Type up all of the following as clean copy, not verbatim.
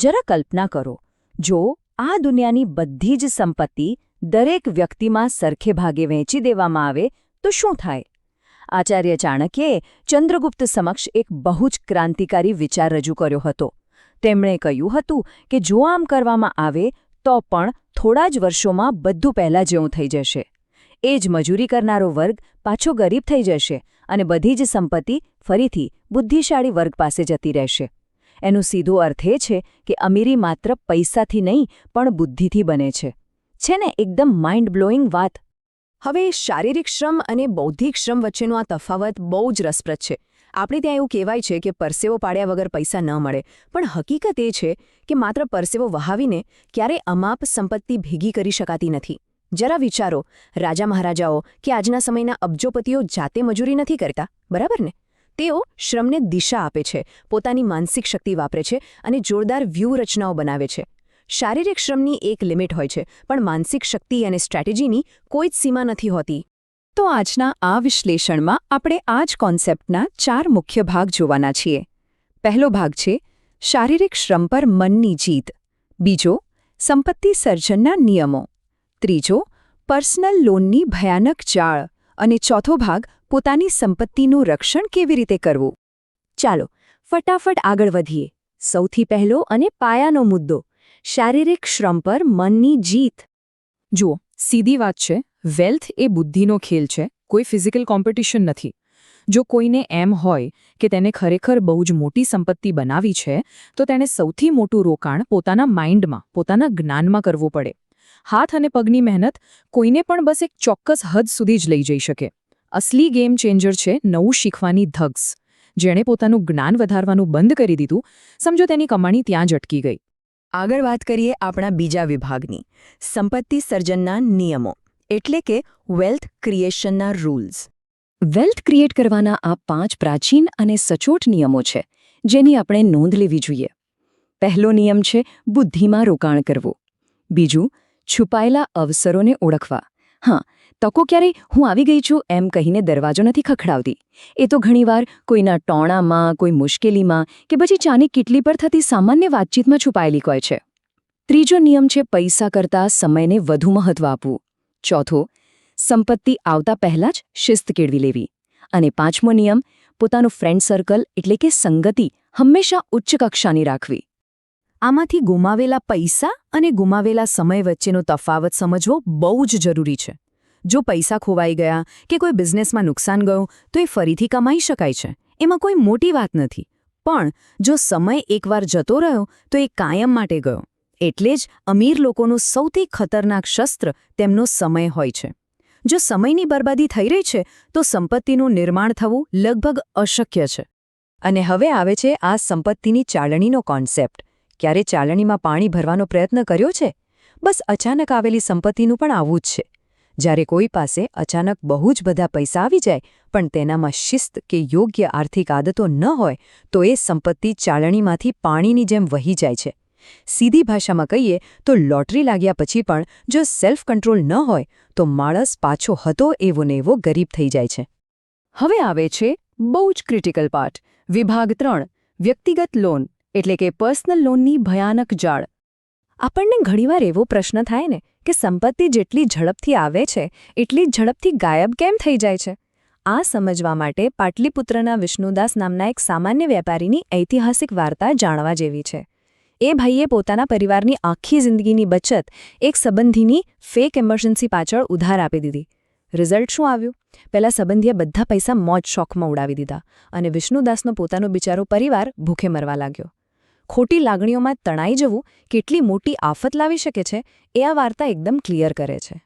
જરા કલ્પના કરો, જો આ દુનિયાની બધી જ સંપત્તિ દરેક વ્યક્તિમાં સરખે ભાગે વહેંચી દેવામાં આવે તો શું થાય? આચાર્ય ચાણક્યે ચંદ્રગુપ્ત સમક્ષ એક બહુ જ ક્રાંતિકારી વિચાર રજૂ કર્યો હતો. તેમણે કહ્યું હતું કે જો આમ કરવામાં આવે તો પણ થોડા જ વર્ષોમાં બધું પહેલાં જેવું થઈ જશે. એ જ મજૂરી કરનારો વર્ગ પાછો ગરીબ થઈ જશે અને બધી જ સંપત્તિ ફરીથી બુદ્ધિશાળી વર્ગ પાસે જતી રહેશે. એનો સીધો અર્થ એ છે કે અમીરી માત્ર પૈસાથી નહીં પણ બુદ્ધિથી બને છે. છે ને એકદમ માઇન્ડ બ્લોઈંગ વાત? હવે શારીરિક શ્રમ અને બૌદ્ધિક શ્રમ વચ્ચેનો આ તફાવત બહુ જ રસપ્રદ છે. આપણે ત્યાં એવું કહેવાય છે કે પરસેવો પાડ્યા વગર પૈસા ન મળે, પણ હકીકત એ છે કે માત્ર પરસેવો વહાવીને ક્યારેય અમાપ સંપત્તિ ભેગી કરી શકાતી નથી. જરા વિચારો, રાજા મહારાજાઓ કે આજના સમયના અબજોપતિઓ જાતે મજૂરી નથી કરતા, બરાબર ને? તેઓ શ્રમને દિશા આપે છે, પોતાની માનસિક શક્તિ વાપરે છે અને જોરદાર વ્યૂહરચનાઓ બનાવે છે. શારીરિક શ્રમની એક લિમિટ હોય છે, પણ માનસિક શક્તિ અને સ્ટ્રેટેજીની કોઈ જ સીમા નથી હોતી. તો આજના આ વિશ્લેષણમાં આપણે આ જ કોન્સેપ્ટના 4 મુખ્ય ભાગ જોવાના છીએ. પહેલો ભાગ છે શારીરિક શ્રમ પર મનની જીત. બીજો, સંપત્તિ સર્જનના નિયમો. ત્રીજો, પર્સનલ લોનની ભયાનક જાળ. અને ચોથો ભાગ, પોતાની સંપત્તિનું રક્ષણ કેવી રીતે કરવું. ચાલો ફટાફટ આગળ વધીએ. સૌથી પહેલો અને પાયાનો મુદ્દો, શારીરિક શ્રમ પર મનની જીત. જુઓ, સીધી વાત છે, વેલ્થ એ બુદ્ધિનો ખેલ છે, કોઈ ફિઝિકલ કોમ્પિટિશન નથી. જો કોઈને એમ હોય કે તેને ખરેખર બહુ જ મોટી સંપત્તિ બનાવી છે, તો તેણે સૌથી મોટું રોકાણ પોતાના માઇન્ડમાં, પોતાના જ્ઞાનમાં કરવું પડે. હાથ અને પગની મહેનત કોઈને પણ બસ એક ચોક્કસ હદ સુધી જ લઈ જઈ શકે. અસલી ગેમ ચેન્જર છે નવું શીખવાની ધગ્સ. જેણે પોતાનું જ્ઞાન વધારવાનું બંધ કરી દીધું, સમજો તેની કમાણી ત્યાં જ અટકી ગઈ. આગળ વાત કરીએ આપણા બીજા વિભાગની, સંપત્તિ સર્જનના નિયમો, એટલે કે વેલ્થ ક્રિએશનના રૂલ્સ. વેલ્થ ક્રિએટ કરવાના આ 5 પ્રાચીન અને સચોટ નિયમો છે, જેની આપણે નોંધ લેવી જોઈએ. પહેલો નિયમ છે બુદ્ધિમાં રોકાણ કરવું. બીજું, છુપાયેલા અવસરોને ઓળખવા. હા, તકો ક્યારેય હું આવી ગઈ છું એમ કહીને દરવાજો નથી ખખડાવતી. એ તો ઘણીવાર કોઈના ટોણામાં, કોઈ મુશ્કેલીમાં કે પછી ચાની કીટલી પર થતી સામાન્ય વાતચીતમાં છુપાયેલી હોય છે. ત્રીજો નિયમ છે પૈસા કરતાં સમયને વધુ મહત્વ આપવું. ચોથો, સંપત્તિ આવતા પહેલાં જ શિસ્ત કેળવી લેવી. અને પાંચમો નિયમ, પોતાનું ફ્રેન્ડ સર્કલ એટલે કે સંગતિ હંમેશા ઉચ્ચ કક્ષાની રાખવી. આમાંથી ગુમાવેલા પૈસા અને ગુમાવેલા સમય વચ્ચેનો તફાવત સમજવો બહુ જ જરૂરી છે. જો પૈસા ખોવાઈ ગયા કે કોઈ બિઝનેસમાં નુકસાન ગયું તો એ ફરીથી કમાઈ શકાય છે, એમાં કોઈ મોટી વાત નથી. પણ જો સમય એકવાર જતો રહ્યો તો એ કાયમ માટે ગયો. એટલે જ અમીર લોકોનું સૌથી ખતરનાક શસ્ત્ર તેમનો સમય હોય છે. જો સમયની બરબાદી થઈ રહી છે તો સંપત્તિનું નિર્માણ થવું લગભગ અશક્ય છે. અને હવે આવે છે આ સંપત્તિની ચાલણીનો કોન્સેપ્ટ. ક્યારે ચાલણીમાં પાણી ભરવાનો પ્રયત્ન કર્યો છે? બસ અચાનક આવેલી સંપત્તિનું પણ આવું જ છે. જ્યારે કોઈ પાસે અચાનક બહુ જ બધા પૈસા આવી જાય પણ તેનામાં શિસ્ત કે યોગ્ય આર્થિક આદતો ન હોય તો એ સંપત્તિ ચાલણીમાંથી પાણીની જેમ વહી જાય છે. સીધી ભાષામાં કહીએ તો લોટરી લાગ્યા પછી પણ જો સેલ્ફ કંટ્રોલ ન હોય તો માણસ પાછો હતો એવો ને એવો ગરીબ થઈ જાય છે. હવે આવે છે બહુ જ ક્રિટિકલ પાર્ટ, વિભાગ 3, વ્યક્તિગત લોન એટલે કે પર્સનલ લોનની ભયાનક જાળ. આપણને ઘણીવાર એવો પ્રશ્ન થાય ને કે સંપત્તિ જેટલી ઝડપથી આવે છે એટલી ઝડપથી ગાયબ કેમ થઈ જાય છે? આ સમજવા માટે પાટલીપુત્રના વિષ્ણુદાસ નામના એક સામાન્ય વેપારીની ઐતિહાસિક વાર્તા જાણવા જેવી છે. એ ભાઈએ પોતાના પરિવારની આખી જિંદગીની બચત એક સંબંધીની ફેક ઇમરજન્સી પાછળ ઉધાર આપી દીધી. રિઝલ્ટ શું આવ્યું? પહેલા સંબંધીએ બધા પૈસા મોજ શોખમાં ઉડાવી દીધા અને વિષ્ણુદાસનો પોતાનો બિચારો પરિવાર ભૂખે મરવા લાગ્યો. ખોટી લાગણીઓમાં તણાઈ જવું કેટલી મોટી આફત લાવી શકે છે એ આ વાર્તા એકદમ ક્લિયર કરે છે.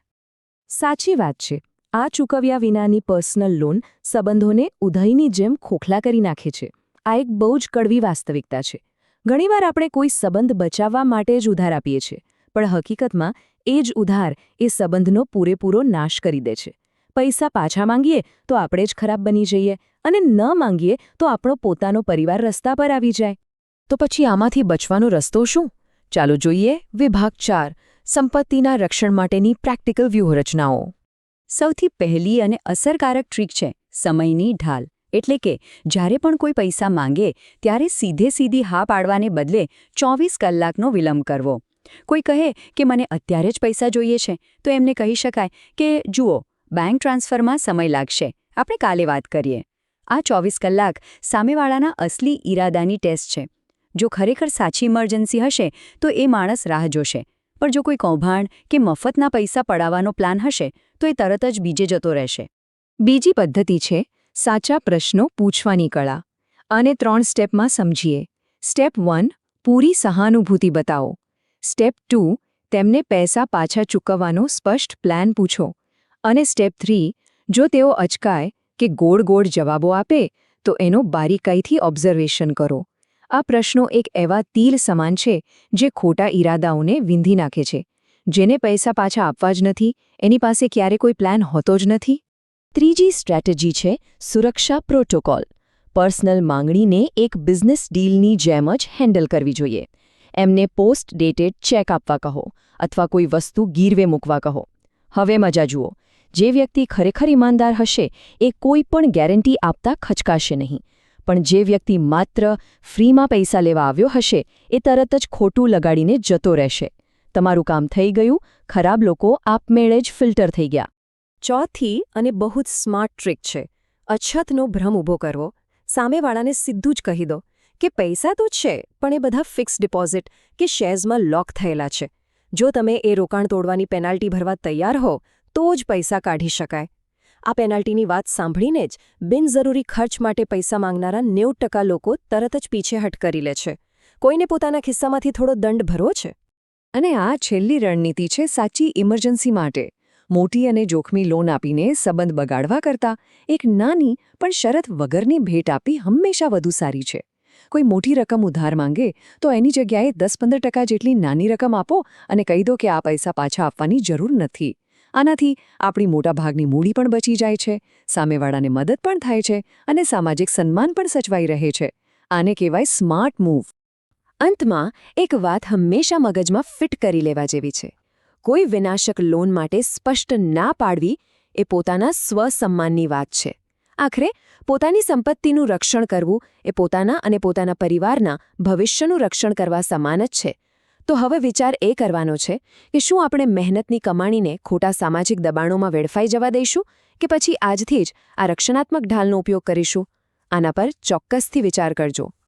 સાચી વાત છે, આ ચૂકવ્યા વિનાની પર્સનલ લોન સંબંધોને ઉધઈની જેમ ખોખલા કરી નાખે છે. આ એક બહુ જ કડવી વાસ્તવિકતા છે. ઘણીવાર આપણે કોઈ સંબંધ બચાવવા માટે જ ઉધાર આપીએ છીએ, પણ હકીકતમાં એ જ ઉધાર એ સંબંધનો પૂરેપૂરો નાશ કરી દે છે. પૈસા પાછા માંગીએ તો આપણે જ ખરાબ બની જઈએ અને ન માંગીએ તો આપણો પોતાનો પરિવાર રસ્તા પર આવી જાય. તો પછી આમાંથી બચવાનો રસ્તો શું? ચાલો જોઈએ વિભાગ 4, સંપત્તિના રક્ષણ માટેની પ્રેક્ટિકલ વ્યૂહરચનાઓ. સૌથી પહેલી અને અસરકારક ટ્રીક છે સમયની ઢાલ એટલે કે જ્યારે પણ કોઈ પૈસા માંગે ત્યારે સીધી હા પાડવાને બદલે 24 કલાકનો વિલંબ કરવો. કોઈ કહે કે મને અત્યારે જ પૈસા જોઈએ છે તો એમને કહી શકાય કે જુઓ, બેંક ટ્રાન્સફરમાં સમય લાગશે, આપણે કાલે વાત કરીએ. આ 24 કલાક સામેવાળાના અસલી ઈરાદાની ટેસ્ટ છે. જો ખરેખર સાચી ઇમરજન્સી હશે તો એ માણસ રાહ જોશે, પણ જો કોઈ કૌભાંડ કે મફતના પૈસા પડાવવાનો પ્લાન હશે તો એ તરત જ બીજે જતો રહેશે. બીજી પદ્ધતિ છે સાચા પ્રશ્નો પૂછવાની કળા. આને 3 સ્ટેપમાં સમજીએ. સ્ટેપ 1, પૂરી સહાનુભૂતિ બતાવો. સ્ટેપ 2, તેમને પૈસા પાછા ચૂકવવાનો સ્પષ્ટ પ્લાન પૂછો. અને સ્ટેપ 3, જો તેઓ અચકાય કે ગોળ જવાબો આપે તો એનો બારીકાઈથી ઓબ્ઝર્વેશન કરો. આ પ્રશ્નો એક એવા તીર સમાન છે જે ખોટા ઈરાદાઓને વીંધી નાખે છે. જેને પૈસા પાછા આપવા જ નથી, એની પાસે ક્યારે કોઈ પ્લાન હોતો જ નથી. ત્રીજી સ્ટ્રેટેજી છે સુરક્ષા પ્રોટોકોલ. પર્સનલ માંગણીને એક બિઝનેસ ડીલની જેમ જ હેન્ડલ કરવી જોઈએ. એમને પોસ્ટ ડેટેડ ચેક આપવા કહો અથવા કોઈ વસ્તુ ગીરવે મૂકવા કહો. હવે મજા જુઓ. જે વ્યક્તિ ખરેખર ઈમાનદાર હશે એ કોઈ પણ ગેરંટી આપતા ખચકાશે નહીં. પણ જે વ્યક્તિ માત્ર ફ્રીમાં પૈસા લેવા આવ્યો હશે એ તરત જ ખોટું લગાડીને જતો રહેશે. તમારું કામ થઈ ગયું, ખરાબ લોકો આપમેળે જ ફિલ્ટર થઈ ગયા. ચોથી અને બહુ જ સ્માર્ટ ટ્રીક છે અછતનો ભ્રમ ઊભો કરવો. સામેવાળાને સીધું જ કહી દો કે પૈસા તો છે પણ એ બધા ફિક્સ ડિપોઝિટ કે શેર્સમાં લોક થયેલા છે. જો તમે એ રોકાણ તોડવાની પેનાલ્ટી ભરવા તૈયાર હો તો જ પૈસા કાઢી શકાય. આ પેનાલ્ટીની વાત સાંભળીને જ બિનજરૂરી ખર્ચ માટે પૈસા માંગનારા 90% લોકો તરત જ પીછેહટ કરી લે છે. કોઈને પોતાના ખિસ્સામાંથી થોડો દંડ ભરવો છે. અને આ છેલ્લી રણનીતિ છે સાચી ઇમરજન્સી માટે. મોટી અને જોખમી લોન આપીને સંબંધ બગાડવા કરતાં એક નાની પણ શરત વગરની ભેટ આપી હંમેશા વધુ સારી છે. કોઈ મોટી રકમ ઉધાર માંગે તો એની જગ્યાએ 10-15% જેટલી નાની રકમ આપો અને કહી દો કે આ પૈસા પાછા આપવાની જરૂર નથી. આનાથી આપણી મોટાભાગની મૂડી પણ બચી જાય છે, સામેવાળાને મદદ પણ થાય છે અને સામાજિક સન્માન પણ સચવાઈ રહે છે. આને કહેવાય સ્માર્ટ મૂવ. અંતમાં એક વાત હંમેશા મગજમાં ફિટ કરી લેવા જેવી છે. કોઈ વિનાશક લોન માટે સ્પષ્ટ ના પાડવી એ પોતાના સ્વસન્માનની વાત છે. આખરે પોતાની સંપત્તિનું રક્ષણ કરવું એ પોતાના અને પોતાના પરિવારના ભવિષ્યનું રક્ષણ કરવા સમાન જ છે. તો હવે વિચાર એ કરવાનો છે કે શું આપણે મહેનતની કમાણીને ખોટા સામાજિક દબાણોમાં વેડફાઈ જવા દઈશું કે પછી આજથી જ આ રક્ષણાત્મક ઢાલનો ઉપયોગ કરીશું? આના પર ચોક્કસથી વિચાર કરજો.